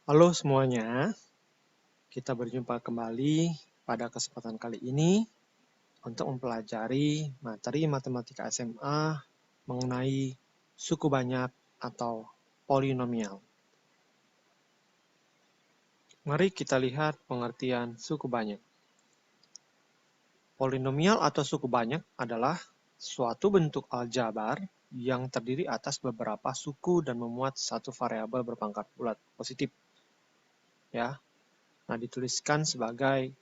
Halo semuanya, kita berjumpa kembali pada kesempatan kali ini untuk mempelajari materi matematika SMA mengenai suku banyak atau polinomial. Mari kita lihat pengertian suku banyak. Polinomial atau suku banyak adalah suatu bentuk aljabar yang terdiri atas beberapa suku dan memuat satu variabel berpangkat bulat positif. Ya, nah dituliskan sebagai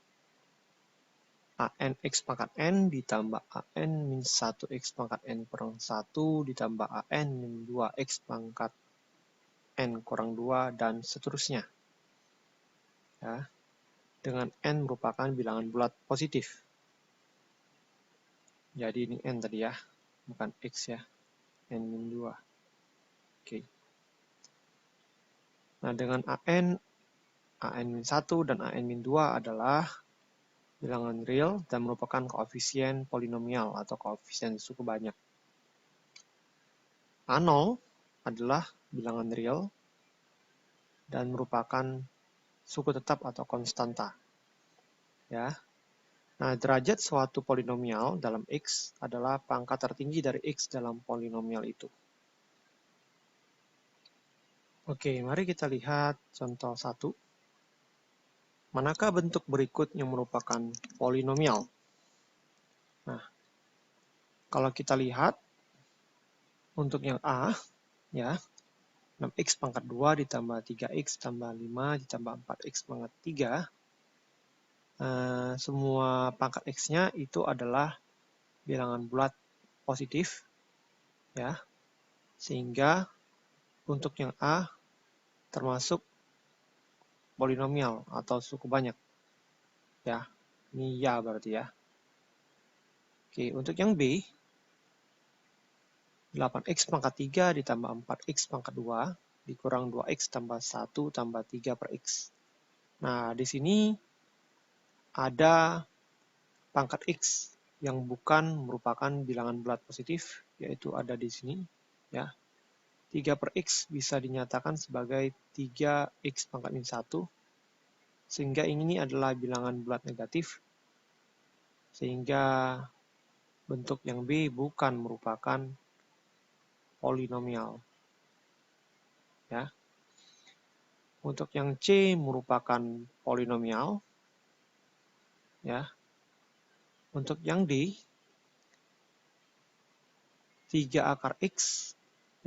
an x pangkat n ditambah an min 1 x pangkat n kurang 1 ditambah an min 2 x pangkat n kurang 2 dan seterusnya. Ya, dengan n merupakan bilangan bulat positif. Jadi ini n tadi ya, bukan x ya, n min 2. Oke. Nah, dengan an min 1 dan an min 2 adalah bilangan real dan merupakan koefisien polinomial atau koefisien suku banyak. A0 adalah bilangan real dan merupakan suku tetap atau konstanta. Ya. Nah, derajat suatu polinomial dalam X adalah pangkat tertinggi dari X dalam polinomial itu. Oke, mari kita lihat contoh 1. Manakah bentuk berikut yang merupakan polinomial? Nah, kalau kita lihat untuk yang A, ya, 6x pangkat 2 ditambah 3x tambah 5 ditambah 4x pangkat 3, semua pangkat x-nya itu adalah bilangan bulat positif, ya, sehingga untuk yang A termasuk polinomial atau suku banyak, ya, ini ya berarti ya. Oke, untuk yang B, 8x pangkat 3 ditambah 4x pangkat 2 dikurang 2x tambah 1 tambah 3 per x. Nah, di sini ada pangkat x yang bukan merupakan bilangan bulat positif, yaitu ada di sini, ya. 3 per x bisa dinyatakan sebagai 3x pangkat min 1, sehingga ini adalah bilangan bulat negatif, sehingga bentuk yang B bukan merupakan polinomial. Ya. Untuk yang C merupakan polinomial. Ya. Untuk yang D, 3 akar X,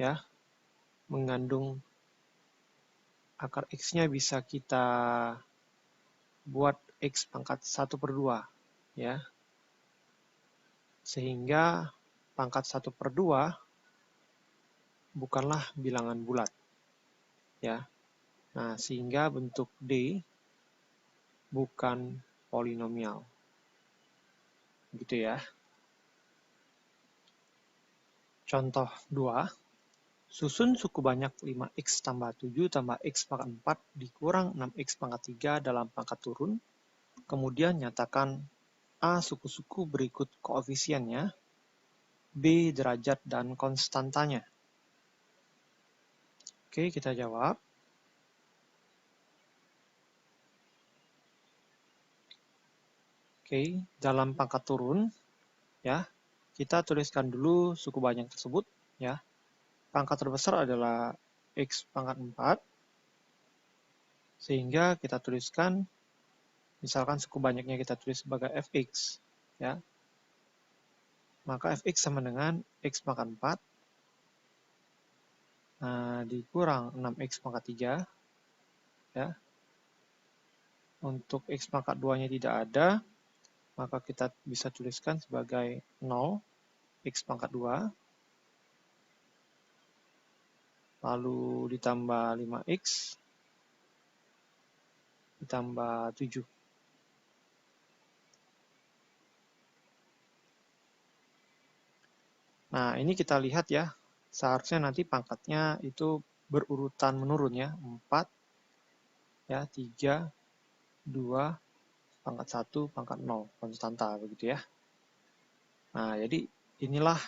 ya, mengandung akar X-nya bisa kita buat X pangkat 1 per 2. Ya. Sehingga pangkat 1 per 2 bukanlah bilangan bulat. Ya. Nah, sehingga bentuk D bukan polinomial. Gitu ya. Contoh 2, susun suku banyak 5x tambah 7 tambah x pangkat 4 dikurang 6x pangkat 3 dalam pangkat turun. Kemudian nyatakan A suku-suku berikut koefisiennya, B derajat dan konstantanya. Oke, kita jawab. Oke, dalam pangkat turun, ya, kita tuliskan dulu suku banyak tersebut, ya. Pangkat terbesar adalah x pangkat 4, sehingga kita tuliskan, misalkan suku banyaknya kita tulis sebagai fx, ya. Maka fx sama dengan x pangkat 4 dikurang 6x pangkat 3, ya. Untuk x pangkat 2-nya tidak ada, maka kita bisa tuliskan sebagai 0, x pangkat 2, lalu ditambah 5x, ditambah 7. Nah, ini kita lihat ya, seharusnya nanti pangkatnya itu berurutan menurun ya, 4, ya, 3, 2, pangkat 1, pangkat 0, konstanta begitu ya. Nah, jadi inilah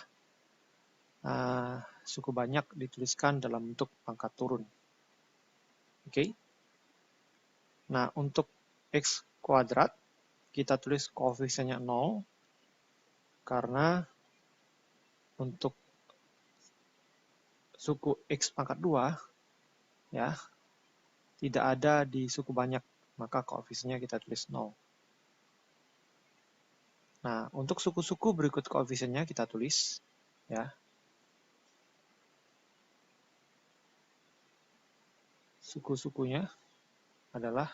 suku banyak dituliskan dalam bentuk pangkat turun. Oke. Nah, untuk X kuadrat, kita tulis koefisiennya 0, karena untuk suku X pangkat 2, ya, tidak ada di suku banyak, maka koefisiennya kita tulis 0. Nah, untuk suku-suku berikut koefisiennya kita tulis, ya. Suku-sukunya adalah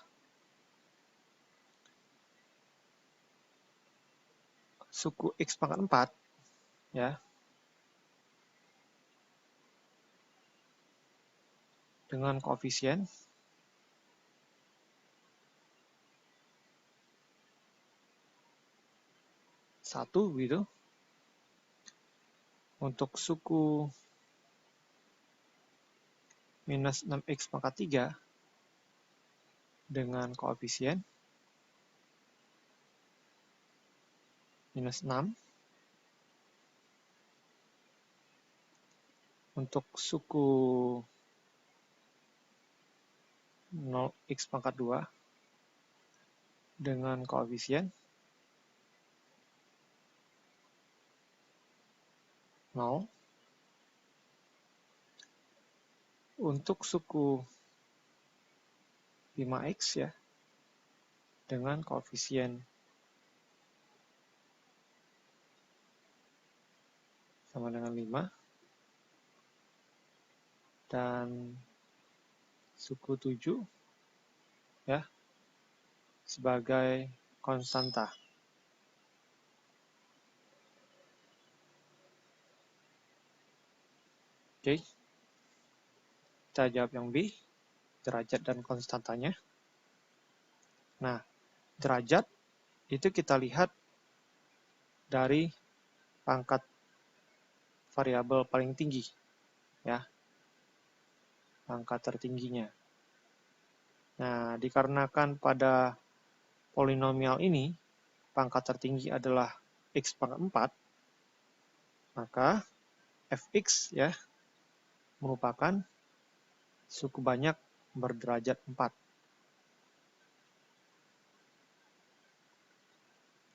suku X pangkat 4, ya, dengan koefisien 1, gitu. Untuk suku minus 6X pangkat 3 dengan koefisien minus 6. Untuk suku 0X pangkat 2 dengan koefisien 0. Untuk suku 5X, ya, dengan koefisien sama dengan 5. Dan suku 7, ya, sebagai konstanta. Oke, kita jawab yang B, derajat dan konstantanya. Nah, derajat itu kita lihat dari pangkat variabel paling tinggi, ya, pangkat tertingginya. Nah, dikarenakan pada polinomial ini pangkat tertinggi adalah X pangkat 4, maka Fx, ya, merupakan suku banyak berderajat 4.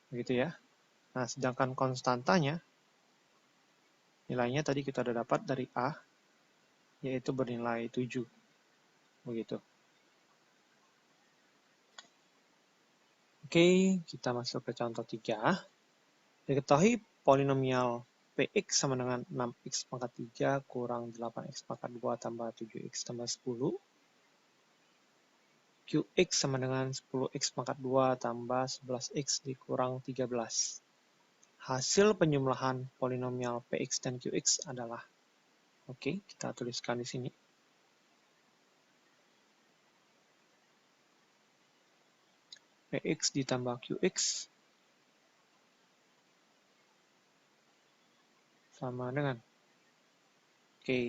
Begitu, ya. Nah, sedangkan konstantanya, nilainya tadi kita sudah dapat dari A, yaitu bernilai 7. Begitu. Oke, kita masuk ke contoh 3. Diketahui polinomial Px sama dengan 6x pangkat 3 kurang 8x pangkat 2 tambah 7x tambah 10. Qx sama dengan 10x pangkat 2 tambah 11x dikurang 13. Hasil penjumlahan polinomial Px dan Qx adalah, oke, kita tuliskan di sini. Px ditambah Qx sama dengan, oke.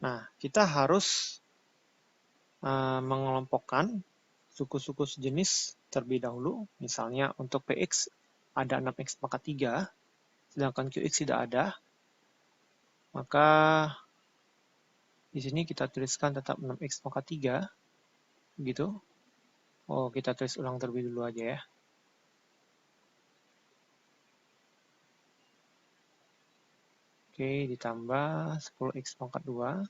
Nah, kita harus mengelompokkan suku-suku sejenis terlebih dahulu. Misalnya untuk Px ada 6x pangkat 3, sedangkan Qx tidak ada. Maka di sini kita tuliskan tetap 6x pangkat 3. Begitu. Oh, kita tulis ulang terlebih dulu aja, ya. Oke, ditambah 10x pangkat 2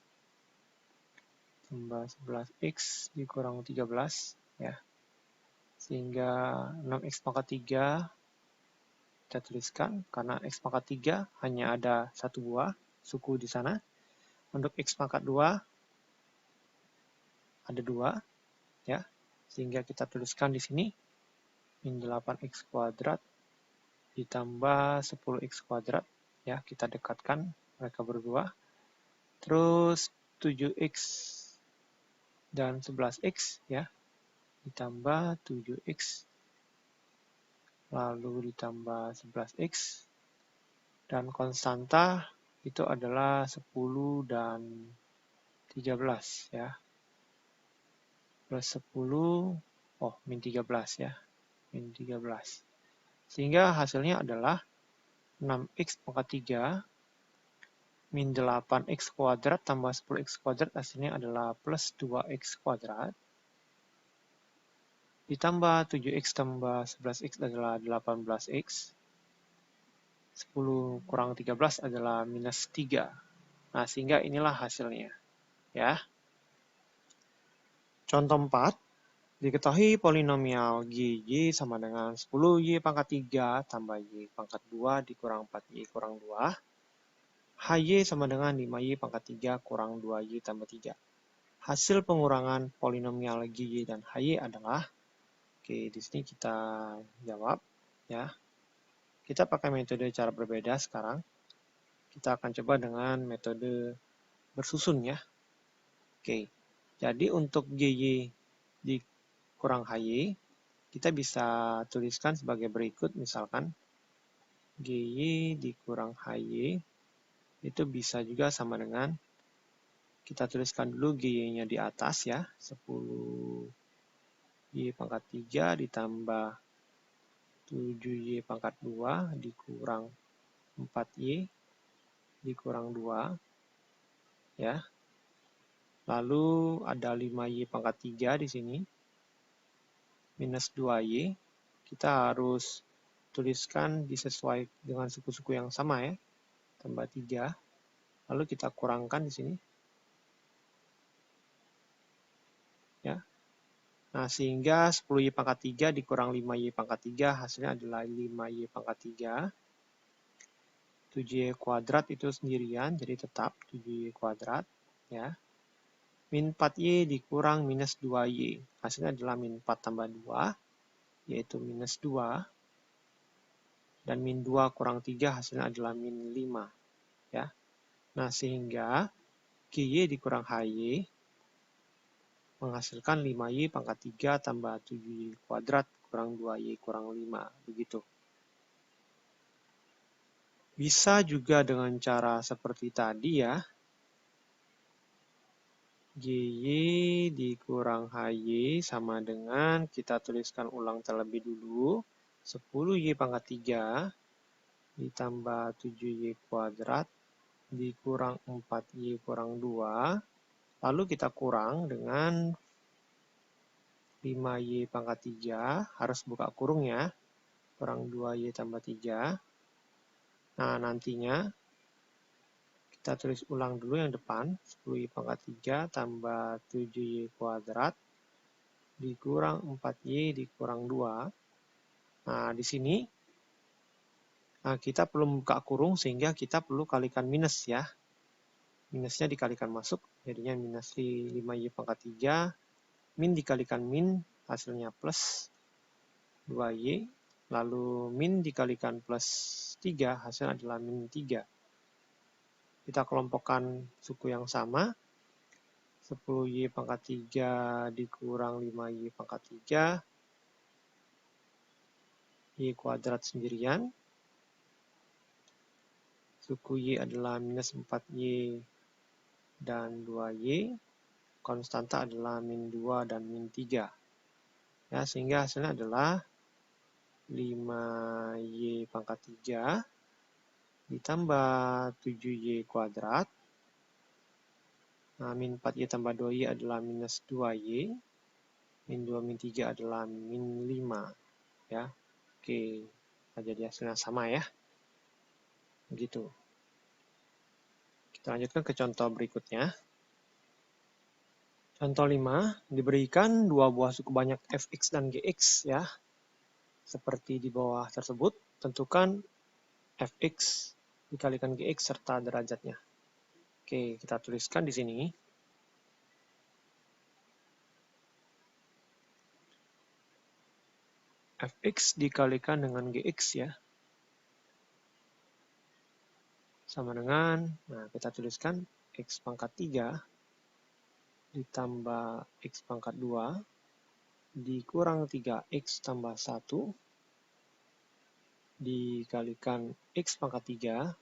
tambah 11x dikurang 13, ya. Sehingga 6x pangkat 3 kita tuliskan, karena x pangkat 3 hanya ada satu buah suku di sana. Untuk x pangkat 2 ada 2, ya. Sehingga kita tuliskan di sini min 8x kuadrat ditambah 10x kuadrat, ya. Kita dekatkan mereka berdua. Terus 7x dan 11x, ya, ditambah 7x lalu ditambah 11x, dan konstanta itu adalah 10 dan 13, ya. Plus 10, min 13, ya. Min 13. Sehingga hasilnya adalah 6x pangkat 3 min 8x kuadrat tambah 10x kuadrat, hasilnya adalah plus 2x kuadrat. ditambah 7x tambah 11x adalah 18x, 10 kurang 13 adalah minus 3. Nah, sehingga inilah hasilnya. Ya. Contoh 4, diketahui polinomial GY sama dengan 10Y pangkat 3 tambah Y pangkat 2 dikurang 4Y kurang 2. HY sama dengan 5Y pangkat 3 kurang 2Y tambah 3. Hasil pengurangan polinomial GY dan HY adalah, oke, di sini kita jawab, ya. Kita pakai metode cara berbeda sekarang. Kita akan coba dengan metode bersusun, ya. Oke, jadi untuk GY dikurang HY, kita bisa tuliskan sebagai berikut, misalkan GY dikurang HY itu bisa juga sama dengan, kita tuliskan dulu GY-nya di atas, ya, 10Y pangkat 3 ditambah 7Y pangkat 2 dikurang 4Y dikurang 2, ya. Lalu ada 5Y pangkat 3 di sini, minus 2Y. Kita harus tuliskan disesuaikan dengan suku-suku yang sama, ya. Tambah 3. Lalu kita kurangkan di sini. Ya. Nah, sehingga 10Y pangkat 3 dikurang 5Y pangkat 3 hasilnya adalah 5Y pangkat 3. 7Y kuadrat itu sendirian, jadi tetap 7Y kuadrat. Ya. Min 4Y dikurang minus 2Y. Hasilnya adalah min 4 tambah 2, yaitu minus 2. Dan min 2 kurang 3 hasilnya adalah min 5. Ya. Nah, sehingga GY dikurang HY menghasilkan 5Y pangkat 3 tambah 7Y kuadrat kurang 2Y kurang 5. Begitu. Bisa juga dengan cara seperti tadi, ya. GY dikurang HY sama dengan, kita tuliskan ulang terlebih dulu, 10Y pangkat 3 ditambah 7Y kuadrat dikurang 4Y kurang 2. Lalu kita kurang dengan 5Y pangkat 3, harus buka kurung, ya, kurang 2Y tambah 3. Nah, nantinya kita tulis ulang dulu yang depan, 10Y pangkat 3 tambah 7Y kuadrat dikurang 4Y dikurang 2. Nah, di sini kita perlu buka kurung sehingga kita perlu kalikan minus, ya. Minusnya dikalikan masuk, jadinya minus 5Y pangkat 3, min dikalikan min, hasilnya plus 2Y, lalu min dikalikan plus 3, hasilnya adalah min 3. Kita kelompokkan suku yang sama, 10Y pangkat 3 dikurang 5Y pangkat 3, Y kuadrat sendirian, suku Y adalah minus 4Y dan 2Y, konstanta adalah min 2 dan min 3. Ya, sehingga hasilnya adalah 5Y pangkat 3 ditambah 7Y kuadrat. Nah, min 4Y tambah 2Y adalah minus 2Y. Min 2, min 3 adalah min 5. Ya, oke. Nah, jadi hasilnya sama, ya. Begitu. Kita lanjutkan ke contoh berikutnya. Contoh 5, diberikan dua buah suku banyak fx dan gx, ya. Seperti di bawah tersebut, tentukan fx dikalikan gx serta derajatnya. Oke, kita tuliskan di sini. Fx dikalikan dengan gx, ya. Sama dengan, nah, kita tuliskan x pangkat 3 ditambah x pangkat 2 dikurang 3x tambah 1 dikalikan x pangkat 3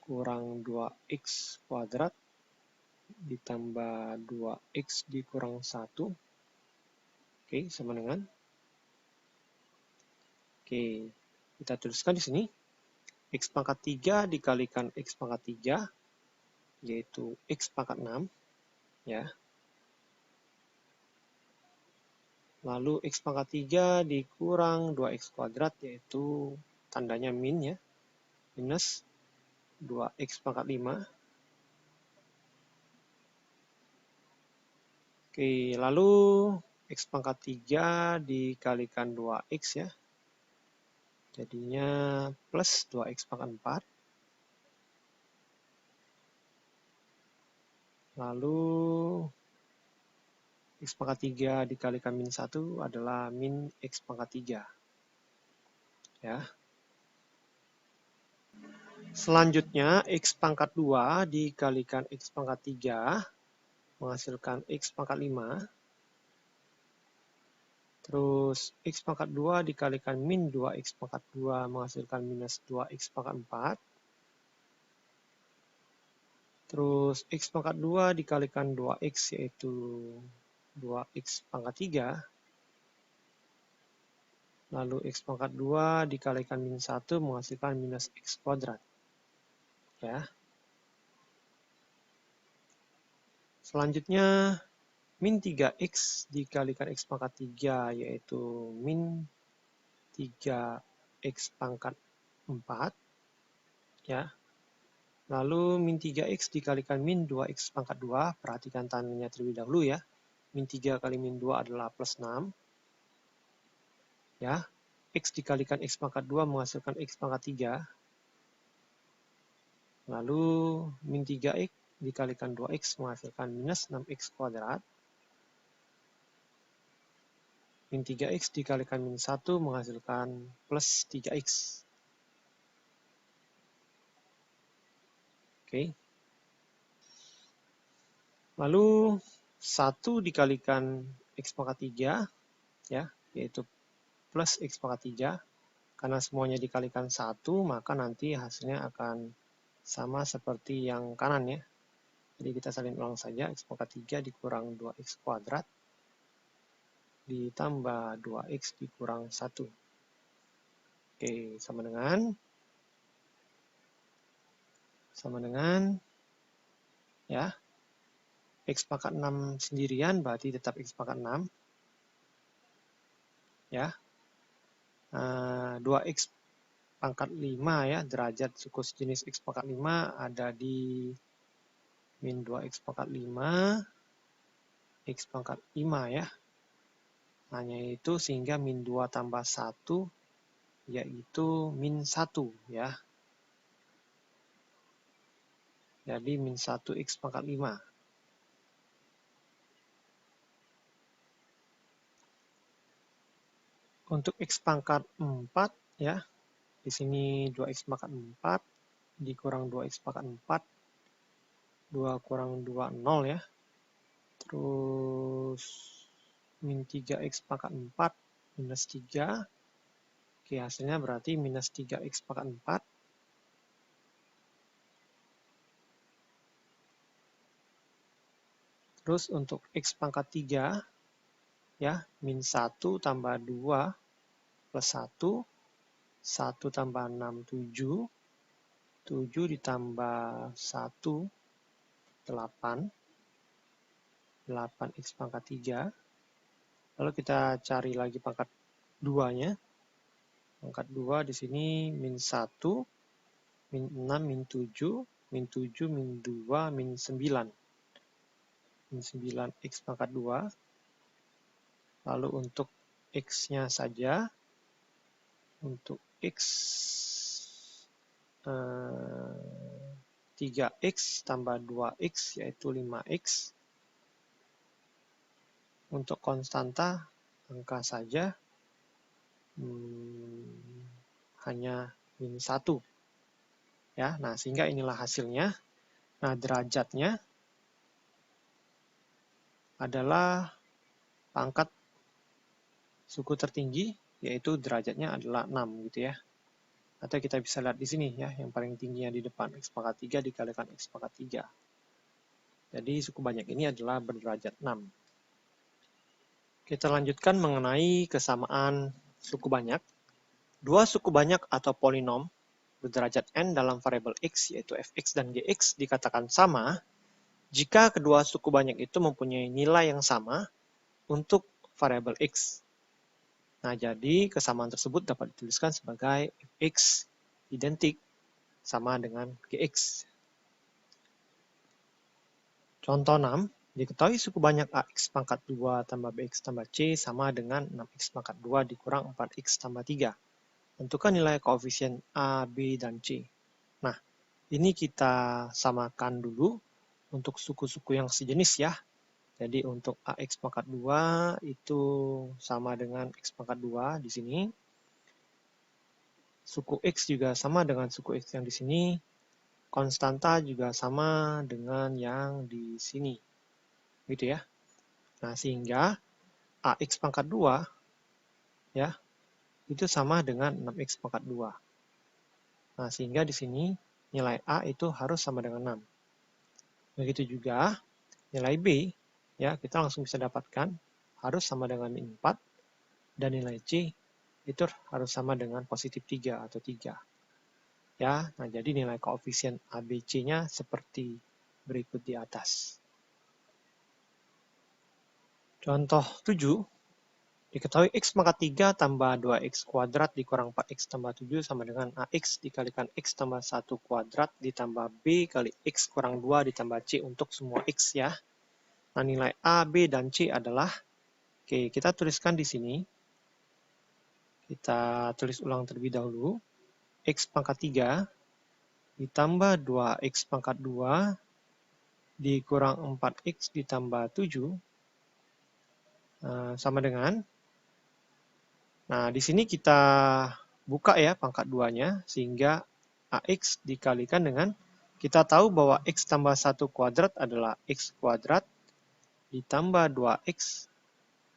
kurang 2x kuadrat ditambah 2x dikurang 1. Oke, sama dengan, oke, kita tuliskan di sini x pangkat 3 dikalikan x pangkat 3, yaitu x pangkat 6, ya. Lalu X pangkat 3 dikurang 2X kuadrat, yaitu tandanya min ya, minus 2X pangkat 5. Oke, lalu X pangkat 3 dikalikan 2X ya. Jadinya plus 2X pangkat 4. Lalu X pangkat 3 dikalikan min 1 adalah min X pangkat 3. Ya. Selanjutnya, X pangkat 2 dikalikan X pangkat 3 menghasilkan X pangkat 5. Terus X pangkat 2 dikalikan min 2X pangkat 2 menghasilkan minus 2X pangkat 4. Terus X pangkat 2 dikalikan 2X yaitu 2X pangkat 3. Lalu X pangkat 2 dikalikan min 1 menghasilkan minus X kuadrat. Ya. Selanjutnya, min 3X dikalikan X pangkat 3 yaitu min 3X pangkat 4. Ya. Lalu min 3X dikalikan min 2X pangkat 2. Perhatikan tandanya terlebih dahulu ya. Min 3 kali min 2 adalah plus 6. Ya. X dikalikan X pangkat 2 menghasilkan X pangkat 3. Lalu min 3X dikalikan 2X menghasilkan minus 6X kuadrat. Min 3X dikalikan min 1 menghasilkan plus 3X. Oke. Lalu 1 dikalikan X pangkat 3, ya, yaitu plus X pangkat 3. Karena semuanya dikalikan 1, maka nanti hasilnya akan sama seperti yang kanan ya. Jadi kita salin ulang saja, X pangkat 3 dikurang 2X kuadrat ditambah 2X dikurang 1. Oke, sama dengan ya, X pangkat 6 sendirian berarti tetap X pangkat 6. Ya. 2X pangkat 5 ya, derajat suku sejenis X pangkat 5 ada di min 2X pangkat 5, X pangkat 5 ya. Hanya itu sehingga min 2 tambah 1 yaitu min 1 ya. Jadi min 1X pangkat 5. Untuk X pangkat 4 ya, di sini 2X pangkat 4 dikurang 2X pangkat 4, 2 kurang 2, 0 ya. Terus min 3X pangkat 4 minus 3. Oke, hasilnya berarti minus 3X pangkat 4. Terus untuk X pangkat 3, ya, min 1 tambah 2 plus 1, 1 tambah 6, 7, 7 ditambah 1, 8, 8X pangkat 3. Lalu kita cari lagi pangkat 2-nya. Pangkat 2 di sini min 1, min 6, min 7, min 7, min 2, min 9. Min 9X pangkat 2. Lalu untuk X-nya saja, untuk X 3X tambah 2X yaitu 5X. Untuk konstanta angka saja hanya min 1. Ya, nah sehingga inilah hasilnya. Nah, derajatnya adalah pangkat suku tertinggi, yaitu derajatnya adalah 6 gitu ya. Atau kita bisa lihat di sini ya, yang paling tingginya di depan X pangkat 3 dikalikan X pangkat 3. Jadi suku banyak ini adalah berderajat 6. Kita lanjutkan mengenai kesamaan suku banyak. Dua suku banyak atau polinom berderajat n dalam variabel x yaitu fx dan gx dikatakan sama jika kedua suku banyak itu mempunyai nilai yang sama untuk variabel X. Nah, jadi kesamaan tersebut dapat dituliskan sebagai Fx identik sama dengan Gx. Contoh 6, diketahui suku banyak AX pangkat 2 tambah BX tambah C sama dengan 6X pangkat 2 dikurang 4X tambah 3. Tentukan nilai koefisien A, B, dan C. Nah, ini kita samakan dulu untuk suku-suku yang sejenis ya. Jadi untuk AX pangkat 2 itu sama dengan X pangkat 2 di sini. Suku X juga sama dengan suku X yang di sini. Konstanta juga sama dengan yang di sini. Gitu ya. Nah, sehingga AX pangkat 2 ya, itu sama dengan 6X pangkat 2. Nah, sehingga di sini nilai A itu harus sama dengan 6. Begitu juga nilai B, ya kita langsung bisa dapatkan harus sama dengan min 4, dan nilai C itu harus sama dengan positif 3 atau 3. Ya, nah jadi nilai koefisien ABC-nya seperti berikut di atas. Contoh 7, diketahui X pangkat 3 tambah 2X kuadrat dikurang 4X tambah 7 sama dengan AX dikalikan X tambah 1 kuadrat ditambah B kali X kurang 2 ditambah C untuk semua X ya. Nah, nilai A, B, dan C adalah, oke, kita tuliskan di sini. Kita tulis ulang terlebih dahulu. X pangkat 3 ditambah 2X pangkat 2 dikurang 4X ditambah 7 sama dengan, nah di sini kita buka ya pangkat 2-nya, sehingga AX dikalikan dengan, kita tahu bahwa X tambah 1 kuadrat adalah X kuadrat ditambah 2X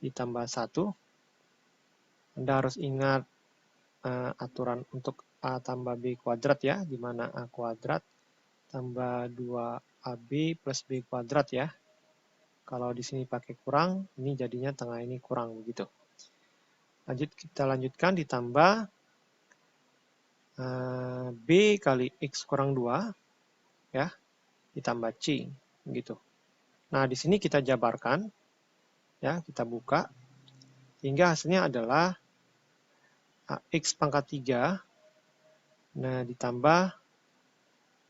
ditambah 1. Anda harus ingat aturan untuk A tambah B kuadrat ya, di mana A kuadrat tambah 2AB plus B kuadrat ya. Kalau di sini pakai kurang, ini jadinya tengah ini kurang begitu. Kita lanjutkan ditambah B kali X kurang 2 ya, ditambah C begitu. Nah, di sini kita jabarkan ya, kita buka sehingga hasilnya adalah X pangkat 3, nah ditambah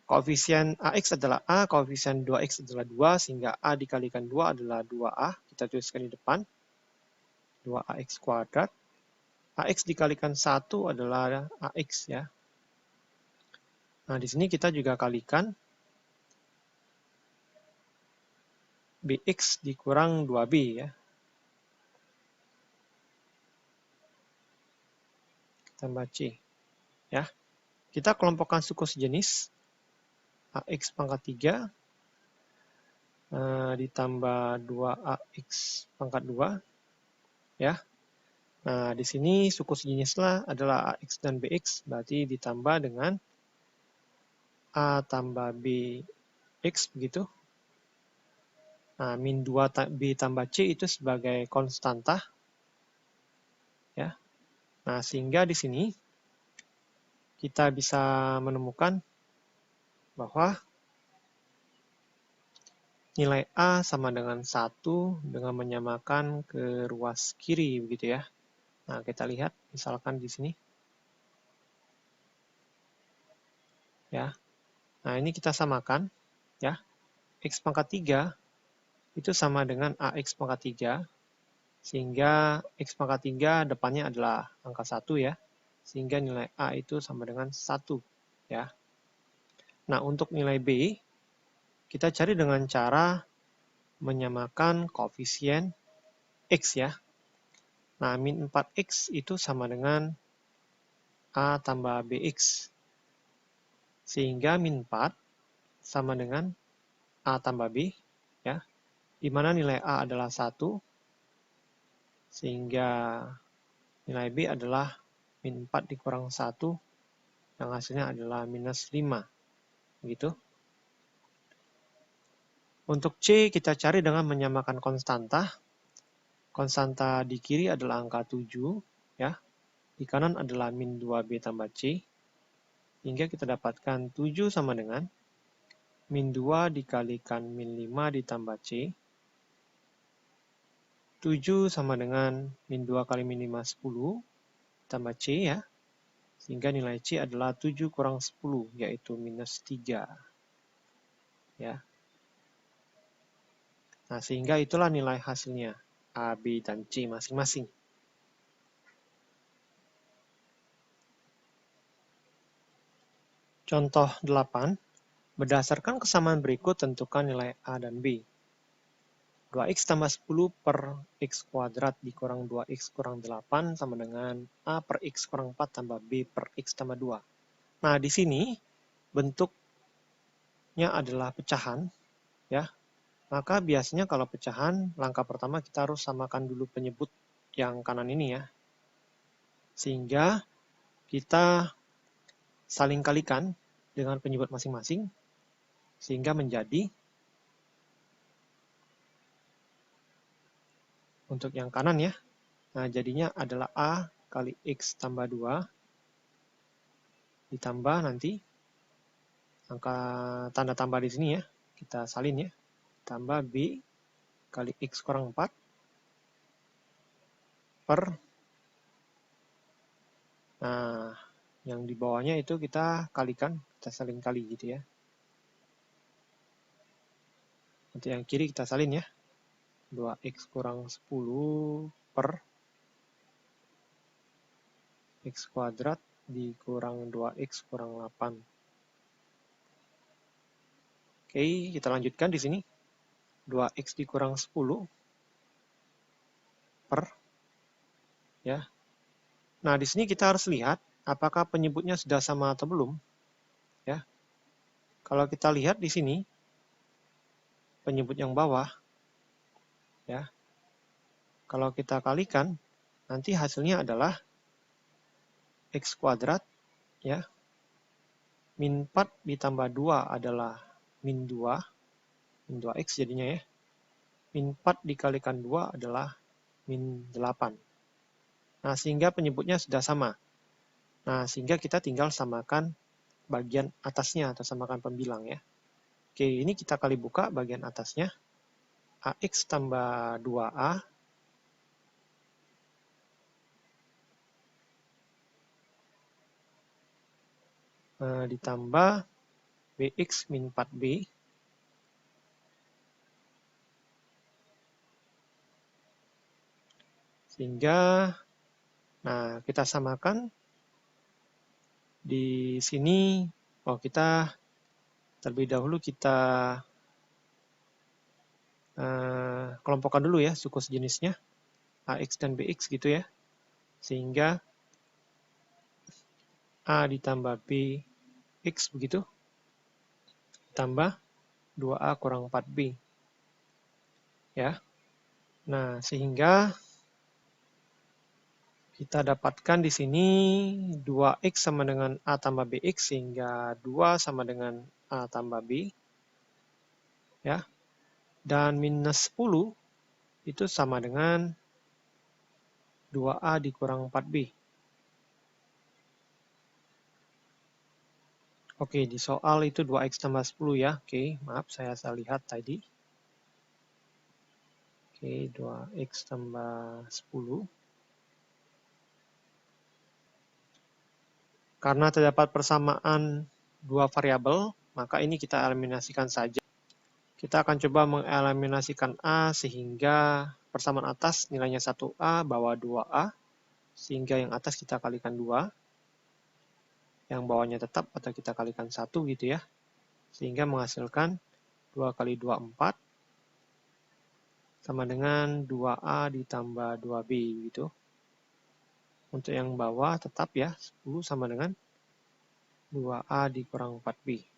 koefisien AX adalah A, koefisien 2X adalah 2, sehingga A dikalikan 2 adalah 2A. Kita tuliskan di depan, 2AX kuadrat. AX dikalikan 1 adalah AX ya. Nah, di sini kita juga kalikan BX dikurang 2B ya. Tambah C ya. Kita kelompokkan suku sejenis. AX pangkat 3 ditambah 2AX pangkat 2 ya. Nah, di sini suku sejenisnya adalah AX dan BX, berarti ditambah dengan A tambah BX begitu. Nah, min 2B tambah C itu sebagai konstanta ya. Nah, sehingga di sini kita bisa menemukan bahwa nilai A sama dengan 1 dengan menyamakan ke ruas kiri begitu ya. Nah, kita lihat misalkan di sini. Ya. Nah, ini kita samakan ya. X pangkat 3 itu sama dengan AX pangkat 3, sehingga X pangkat 3 depannya adalah angka 1 ya, sehingga nilai A itu sama dengan 1 ya. Nah, untuk nilai B, kita cari dengan cara menyamakan koefisien X ya. Nah, min 4X itu sama dengan A tambah BX, sehingga min 4 sama dengan A tambah B ya, di mana nilai A adalah 1, sehingga nilai B adalah min 4 dikurang 1, yang hasilnya adalah minus 5. Gitu. Untuk C kita cari dengan menyamakan konstanta. Konstanta di kiri adalah angka 7, ya. Di kanan adalah min 2B tambah C. Hingga kita dapatkan 7 sama dengan min 2 dikalikan min 5 ditambah C. 7 sama dengan min 2 kali min 5, 10, tambah C ya. Sehingga nilai C adalah 7 kurang 10, yaitu minus 3. Ya. Nah, sehingga itulah nilai hasilnya, A, B, dan C masing-masing. Contoh 8, berdasarkan kesamaan berikut tentukan nilai A dan B. 2x tambah 10 per x kuadrat dikurang 2x kurang 8 sama dengan A per x kurang 4 tambah B per x tambah 2. Nah, di sini bentuknya adalah pecahan, ya. Maka biasanya kalau pecahan, langkah pertama kita harus samakan dulu penyebut yang kanan ini ya. Sehingga kita saling kalikan dengan penyebut masing-masing, sehingga menjadi untuk yang kanan ya. Nah, jadinya adalah A kali X tambah 2 ditambah nanti angka tanda tambah di sini ya. Kita salin ya. Tambah B kali X kurang 4 per, nah, yang di bawahnya itu kita kalikan, kita salin kali gitu ya. Untuk yang kiri kita salin ya. 2x kurang 10 per x kuadrat dikurang 2x kurang 8. Oke, kita lanjutkan di sini. 2x dikurang 10 per, ya. Nah, di sini kita harus lihat apakah penyebutnya sudah sama atau belum, ya. Kalau kita lihat di sini penyebut yang bawah, ya. Kalau kita kalikan, nanti hasilnya adalah x kuadrat, ya. Min 4 ditambah 2 adalah min 2x jadinya ya. Min 4 dikalikan 2 adalah min 8. Nah, sehingga penyebutnya sudah sama. Nah, sehingga kita tinggal samakan bagian atasnya atau samakan pembilang ya. Oke, ini kita kali buka bagian atasnya. AX tambah 2A ditambah BX min 4B sehingga, nah, kita samakan di sini. Oh, kita terlebih dahulu kita kelompokkan dulu ya suku sejenisnya AX dan BX gitu ya, sehingga A ditambah BX begitu tambah 2A kurang 4B ya. Nah, sehingga kita dapatkan di sini 2x sama dengan A tambah BX, sehingga 2 sama dengan A tambah B. Ya. Dan minus 10 itu sama dengan 2A dikurang 4B. Oke, di soal itu 2x tambah 10 ya. Oke, maaf saya lihat tadi. Oke, 2x tambah 10. Karena terdapat persamaan dua variabel, maka ini kita eliminasikan saja. Kita akan coba mengeliminasikan A sehingga persamaan atas nilainya 1A, bawah 2A, sehingga yang atas kita kalikan 2, yang bawahnya tetap atau kita kalikan 1 gitu ya, sehingga menghasilkan 2 kali 2, 4, sama dengan 2A ditambah 2B gitu. Untuk yang bawah tetap ya, 10 sama dengan 2A dikurang 4B.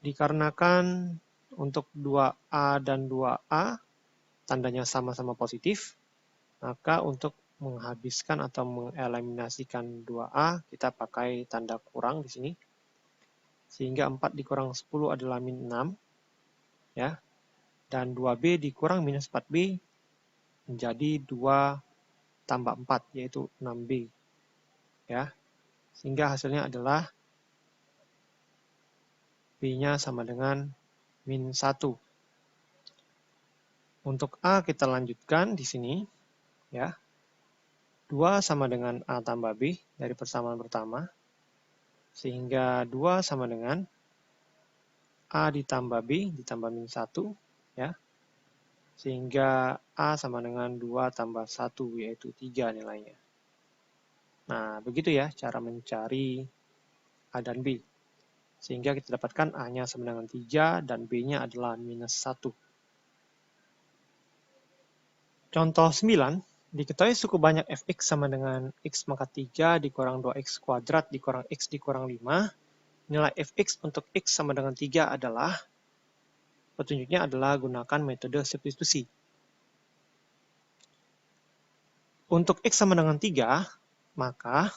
Dikarenakan untuk 2A dan 2A tandanya sama-sama positif, maka untuk menghabiskan atau mengeliminasikan 2A, kita pakai tanda kurang di sini. Sehingga 4 dikurang 10 adalah min 6. Ya. Dan 2B dikurang minus 4B menjadi 2 tambah 4, yaitu 6B. Ya. Sehingga hasilnya adalah B-nya sama dengan min 1. Untuk A kita lanjutkan di sini, ya. 2 sama dengan A tambah B dari persamaan pertama, sehingga 2 sama dengan A ditambah B ditambah min 1, ya. Sehingga A sama dengan 2 tambah 1, yaitu 3 nilainya. Nah, begitu ya cara mencari A dan B. Sehingga kita dapatkan A-nya sama dengan 3 dan B-nya adalah minus 1. Contoh 9, diketahui suku banyak fx sama dengan x pangkat 3 dikurang 2x kuadrat dikurang x dikurang 5. Nilai fx untuk x sama dengan 3 adalah, petunjuknya adalah gunakan metode substitusi. Untuk x sama dengan 3, maka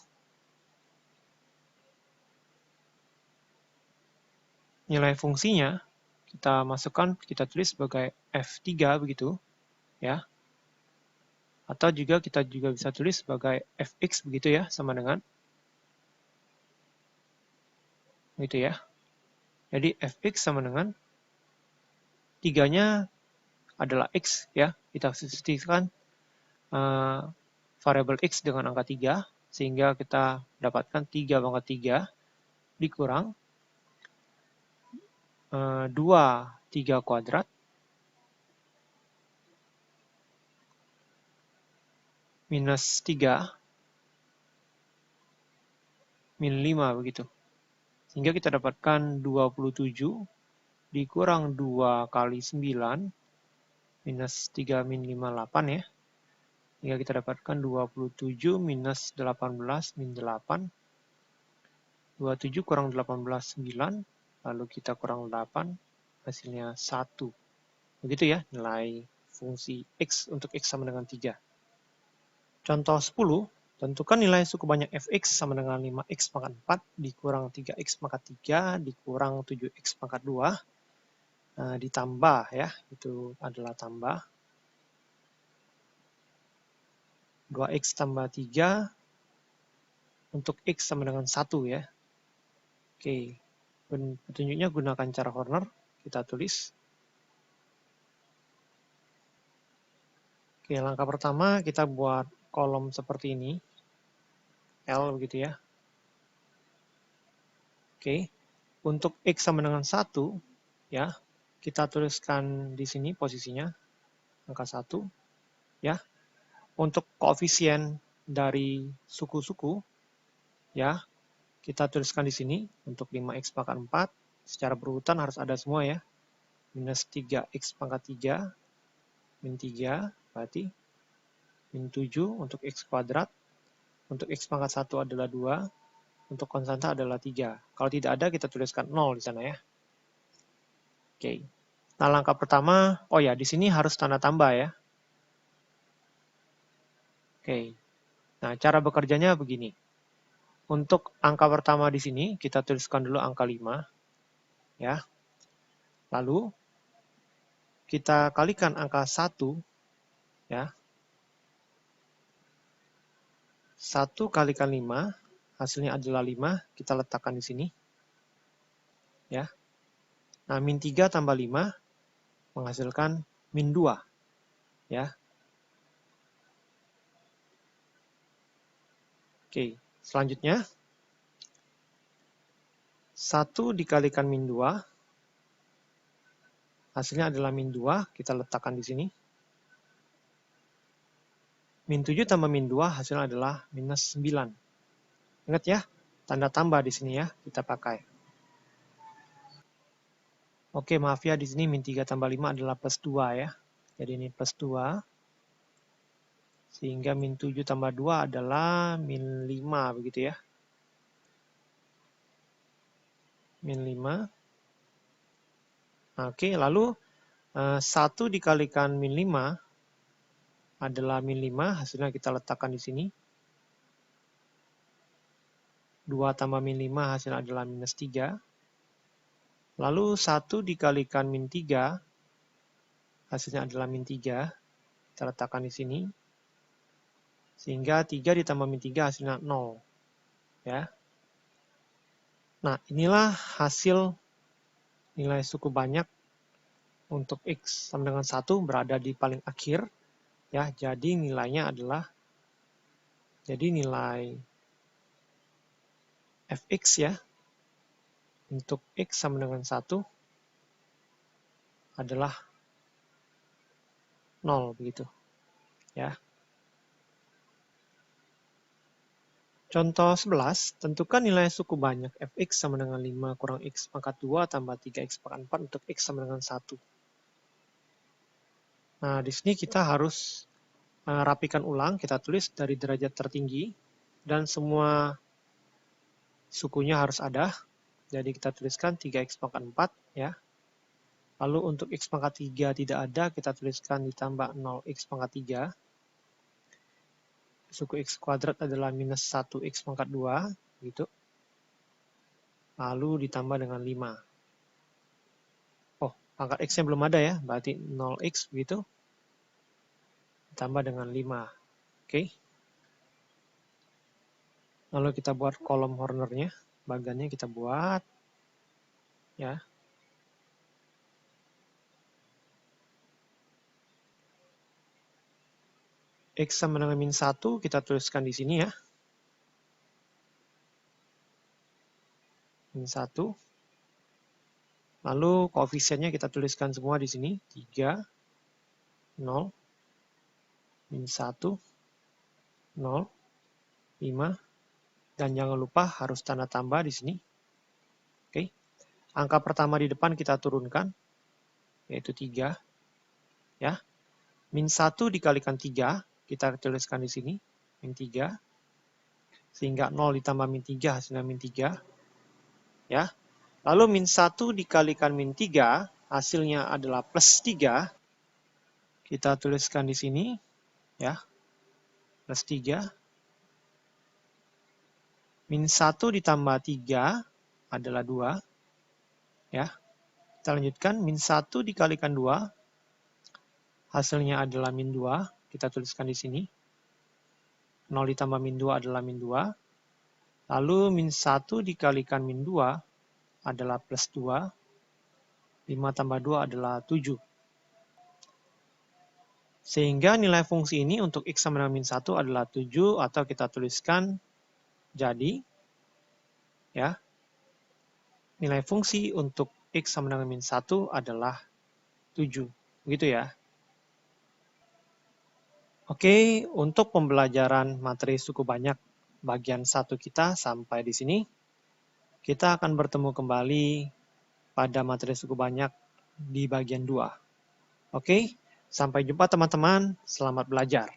nilai fungsinya kita masukkan, kita tulis sebagai f3 begitu, ya. Atau juga kita juga bisa tulis sebagai fx begitu ya, sama dengan gitu ya. Jadi fx sama dengan 3-nya adalah x ya. Kita substitusikan variabel x dengan angka 3 sehingga kita dapatkan 3 pangkat 3 dikurang 2 3 kuadrat minus 3 min 5 begitu. Sehingga kita dapatkan 27 dikurang 2 kali 9 minus 3 min 5, 8 ya. Sehingga kita dapatkan 27 minus 18 min 8. 27 kurang 18, 9. Lalu kita kurang 8, hasilnya 1. Begitu ya nilai fungsi x untuk x sama dengan 3. Contoh 10, tentukan nilai suku banyak fx sama dengan 5x pangkat 4 dikurang 3x pangkat 3 dikurang 7x pangkat 2. Nah, ditambah ya, itu adalah tambah. 2x tambah 3 untuk x sama dengan 1 ya. Oke, petunjuknya gunakan cara Horner, kita tulis. Oke, langkah pertama kita buat kolom seperti ini. L begitu ya. Oke, untuk x sama dengan 1, ya, kita tuliskan di sini posisinya, angka 1, ya. Untuk koefisien dari suku-suku, ya, kita tuliskan di sini, untuk 5x pangkat 4, secara berurutan harus ada semua ya. Minus 3x pangkat 3, min 3, berarti min 7 untuk x kuadrat. Untuk x pangkat 1 adalah 2, untuk konstanta adalah 3. Kalau tidak ada, kita tuliskan 0 di sana ya. Oke. Nah, langkah pertama, oh ya, di sini harus tanda tambah ya. Oke. Nah, cara bekerjanya begini. Untuk angka pertama di sini, kita tuliskan dulu angka 5. Ya. Lalu, kita kalikan angka 1. Ya. 1 kalikan 5, hasilnya adalah 5, kita letakkan di sini. Ya. Nah, min 3 tambah 5 menghasilkan min 2. Ya. Oke, selanjutnya 1 dikalikan min 2, hasilnya adalah min 2, kita letakkan di sini. Min 7 tambah min 2 hasilnya adalah minus 9. Ingat ya, tanda tambah di sini ya, kita pakai. Oke, maaf ya, di sini min 3 tambah 5 adalah plus 2 ya. Jadi ini plus 2. Sehingga min 7 tambah 2 adalah min 5, begitu ya. Min 5. Oke, lalu 1 dikalikan min 5 adalah min 5, hasilnya kita letakkan di sini. 2 tambah min 5 hasilnya adalah minus 3. Lalu 1 dikalikan min 3, hasilnya adalah min 3. Kita letakkan di sini. Sehingga 3 ditambah min 3 hasilnya 0. Ya. Nah, inilah hasil nilai suku banyak untuk X sama dengan 1 berada di paling akhir, ya, jadi nilainya adalah, nilai fx ya, untuk X sama dengan 1 adalah 0, begitu, ya. Contoh 11, tentukan nilai suku banyak fx sama dengan 5 kurang x pangkat 2 tambah 3x pangkat 4 untuk x sama dengan 1. Nah, di sini kita harus rapikan ulang, kita tulis dari derajat tertinggi, dan semua sukunya harus ada. Jadi kita tuliskan 3x pangkat 4, ya. Lalu untuk x pangkat 3 tidak ada, kita tuliskan ditambah 0x pangkat 3. Suku x kuadrat adalah minus 1x pangkat 2, gitu. Lalu ditambah dengan 5. Oh, pangkat x-nya belum ada ya, berarti 0x, begitu. Ditambah dengan 5. Oke. Lalu kita buat kolom Hornernya, bagannya kita buat, ya. X sama dengan min 1 kita tuliskan di sini ya. Min 1. Lalu koefisiennya kita tuliskan semua di sini. 3, 0, min 1, 0, 5. Dan jangan lupa harus tanda tambah di sini. Oke. Angka pertama di depan kita turunkan, yaitu 3. Ya. Min 1 dikalikan 3, kita tuliskan di sini. Min 3. Sehingga 0 ditambah min 3 hasilnya min 3. Ya. Lalu min 1 dikalikan min 3, hasilnya adalah plus 3. Kita tuliskan di sini, ya. Plus 3. Min 1 ditambah 3 adalah 2. Ya. Kita lanjutkan, min 1 dikalikan 2, hasilnya adalah min 2. Kita tuliskan di sini. 0 ditambah min 2 adalah min 2. Lalu min 1 dikalikan min 2 adalah plus 2. 5 tambah 2 adalah 7. Sehingga nilai fungsi ini untuk x sama dengan min 1 adalah 7, atau kita tuliskan jadi, ya, nilai fungsi untuk x sama dengan min 1 adalah 7. Begitu ya. Oke, untuk pembelajaran materi suku banyak bagian 1 kita sampai di sini. Kita akan bertemu kembali pada materi suku banyak di bagian 2. Oke, sampai jumpa teman-teman. Selamat belajar.